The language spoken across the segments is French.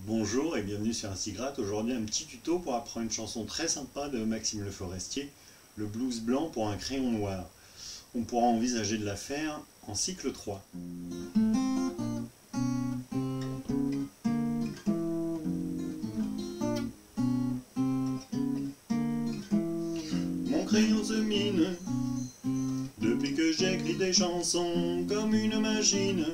Bonjour et bienvenue sur Ainsi Gratte. Aujourd'hui un petit tuto pour apprendre une chanson très sympa de Maxime Le Forestier, le blues blanc pour un crayon noir. On pourra envisager de la faire en cycle 3. Mon crayon se mine depuis que j'écris des chansons comme une machine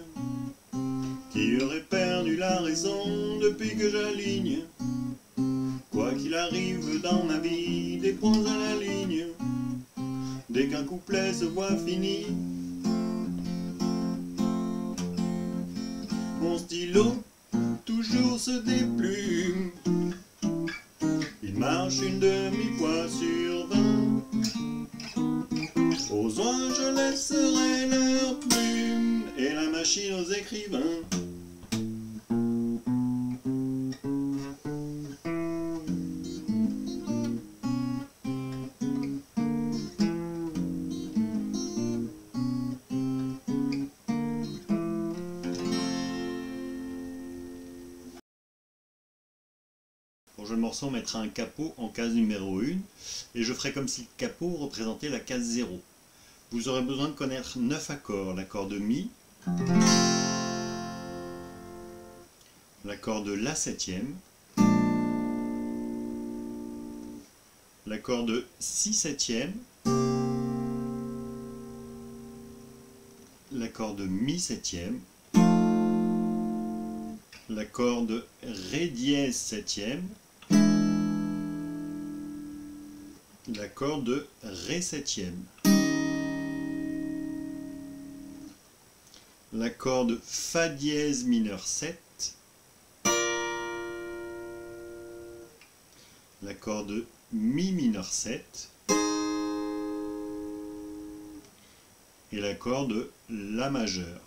qui aurait perdu la raison depuis que j'aligne. Quoi qu'il arrive dans ma vie, des points à la ligne. Dès qu'un couplet se voit fini, mon stylo toujours se déplume. Il marche une demi-fois sur 20. Aux oies je laisserai leurs plumes et la machine aux écrivains. Pour jouer le morceau, on mettra un capot en case numéro 1 et je ferai comme si le capot représentait la case 0. Vous aurez besoin de connaître 9 accords. L'accord de Mi, l'accord de La septième, l'accord de Si septième, l'accord de Mi septième, l'accord de Ré dièse septième, l'accord de Ré septième, l'accord de Fa dièse mineur 7, l'accord de Mi mineur 7 et l'accord de La majeur.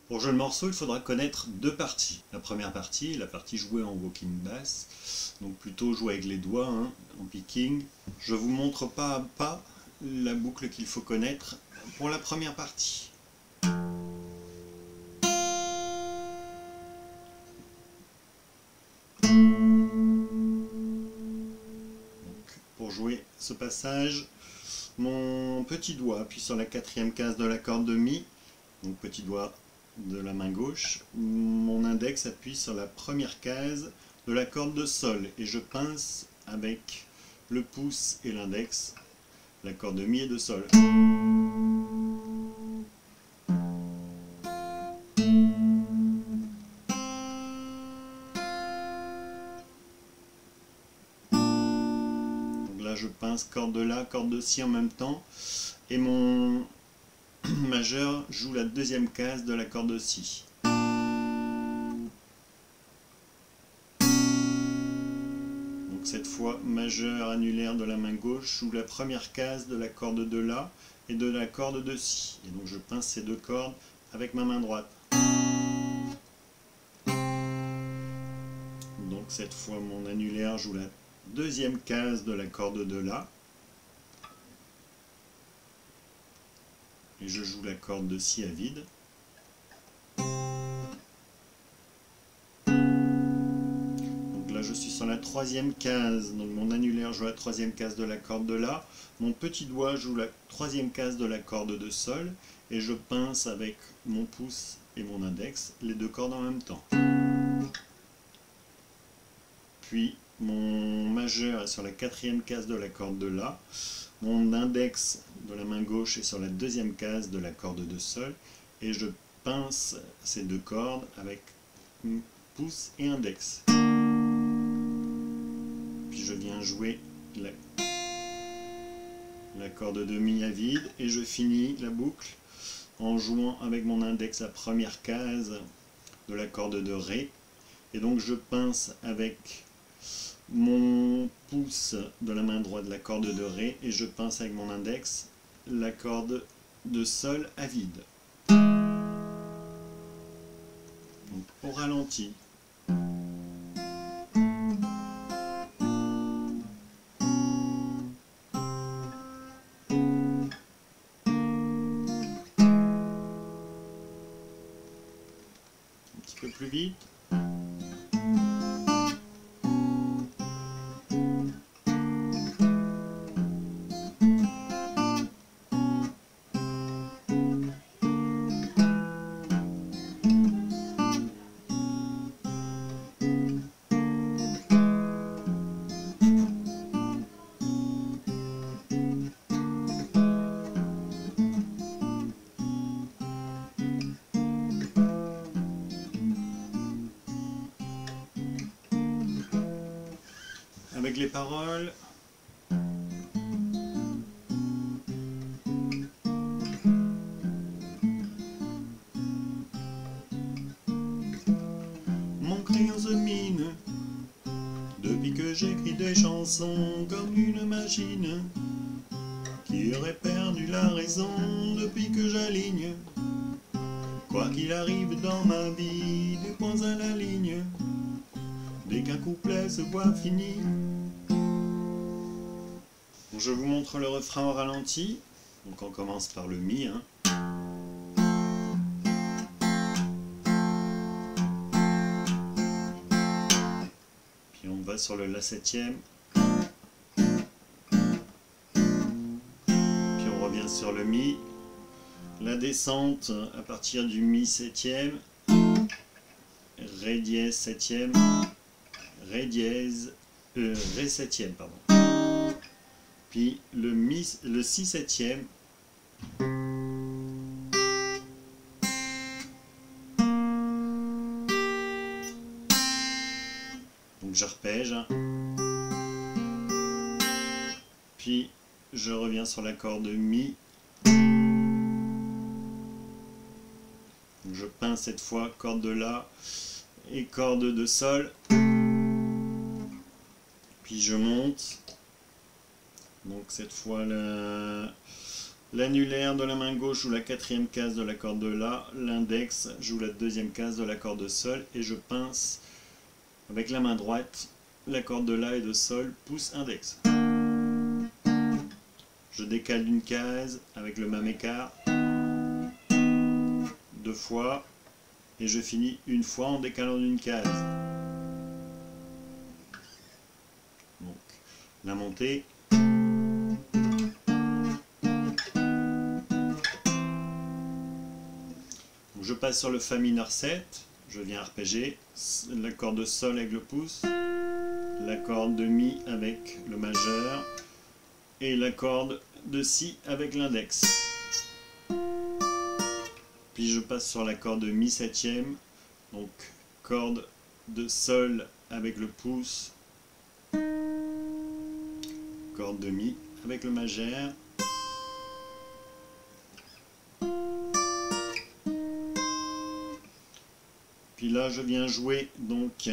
Pour jouer le morceau, il faudra connaître deux parties. La première partie, la partie jouée en walking bass, donc plutôt jouer avec les doigts, en picking. Je vous montre pas à pas la boucle qu'il faut connaître pour la première partie. Donc, pour jouer ce passage, mon petit doigt appuie sur la quatrième case de l'accord de Mi, donc petit doigt de la main gauche, mon index appuie sur la première case de la corde de Sol et je pince avec le pouce et l'index l'accord de Mi et de Sol. Donc là je pince corde de La, corde de Si en même temps et mon majeur joue la deuxième case de l'accord de Si. Donc cette fois, majeur annulaire de la main gauche joue la première case de la corde de La et de la corde de Si. Et donc je pince ces deux cordes avec ma main droite. Donc cette fois, mon annulaire joue la deuxième case de la corde de La. Et je joue la corde de Si à vide. Donc là je suis sur la troisième case, donc mon annulaire joue la troisième case de la corde de La, mon petit doigt joue la troisième case de la corde de Sol, et je pince avec mon pouce et mon index les deux cordes en même temps. Puis mon majeur est sur la quatrième case de la corde de La, mon index de la main gauche est sur la deuxième case de la corde de Sol et je pince ces deux cordes avec pouce et index. Puis je viens jouer la corde de Mi à vide et je finis la boucle en jouant avec mon index la première case de la corde de Ré et donc je pince avec mon pouce de la main droite de la corde de Ré et je pince avec mon index la corde de Sol à vide. Donc, au ralenti. petit peu plus vite. Avec les paroles, mon crayon se mine depuis que j'écris des chansons comme une machine qui aurait perdu la raison depuis que j'aligne. Quoi qu'il arrive dans ma vie, des points à la ligne, dès qu'un couplet se voit fini. Je vous montre le refrain au ralenti. Donc on commence par le mi. Puis on va sur le la septième. Puis on revient sur le mi. La descente à partir du mi septième. Ré dièse septième. Ré dièse. Ré septième, pardon. Puis le si septième. Donc j'arpège. Puis je reviens sur l'accord de mi. Donc je peins cette fois corde de la et corde de sol. Puis je monte. Donc cette fois l'annulaire de la main gauche joue la quatrième case de la corde de la, l'index joue la deuxième case de la corde de sol et je pince avec la main droite la corde de la et de sol, pouce index. Je décale d'une case avec le même écart, deux fois, et je finis une fois en décalant d'une case. Donc la montée. Je passe sur le fa mineur 7, je viens arpéger l'accord de sol avec le pouce, l'accord de mi avec le majeur et l'accord de si avec l'index. Puis je passe sur l'accord de mi septième, donc corde de sol avec le pouce, corde de mi avec le majeur. Puis là, je viens jouer donc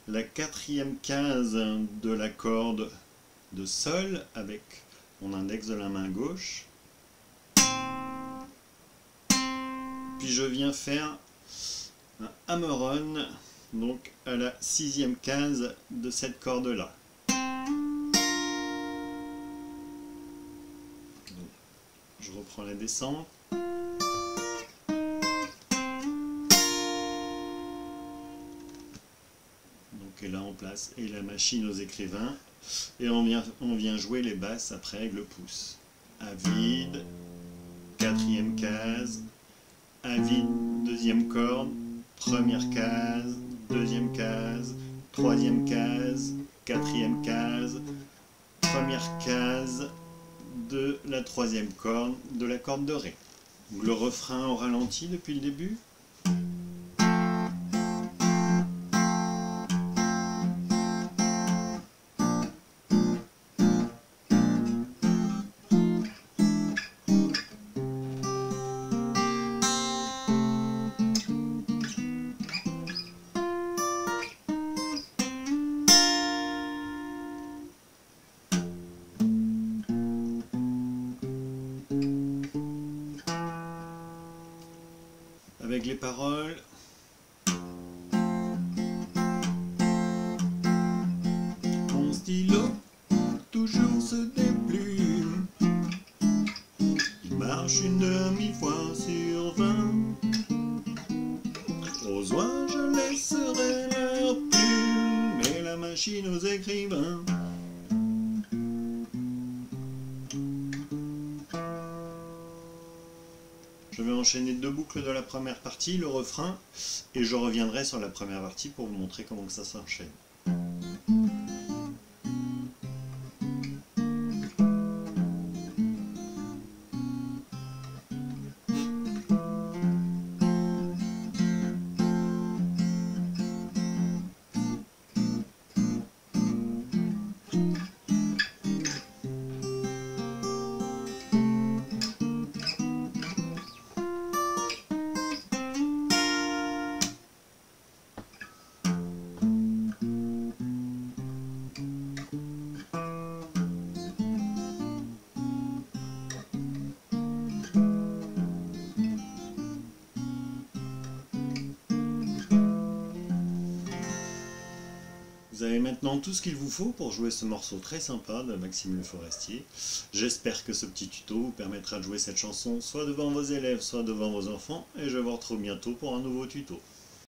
la quatrième case de la corde de sol avec mon index de la main gauche. Puis je viens faire un hammer-on donc à la sixième case de cette corde là. Je reprends la descente. Et là on place et la machine aux écrivains et on vient jouer les basses après avec le pouce. A vide, quatrième case, A vide, deuxième corde, première case, deuxième case, troisième case, quatrième case, première case de la troisième corde de la corde de Ré. Le refrain au ralenti depuis le début. Avec les paroles. Mon stylo toujours se déplume. Il marche une demi-fois sur 20. Aux oies, machine aux écrivains. Je vais enchaîner 2 boucles de la première partie, le refrain, et je reviendrai sur la première partie pour vous montrer comment que ça s'enchaîne. Vous avez maintenant tout ce qu'il vous faut pour jouer ce morceau très sympa de Maxime Le Forestier. J'espère que ce petit tuto vous permettra de jouer cette chanson soit devant vos élèves, soit devant vos enfants, et je vous retrouve bientôt pour un nouveau tuto.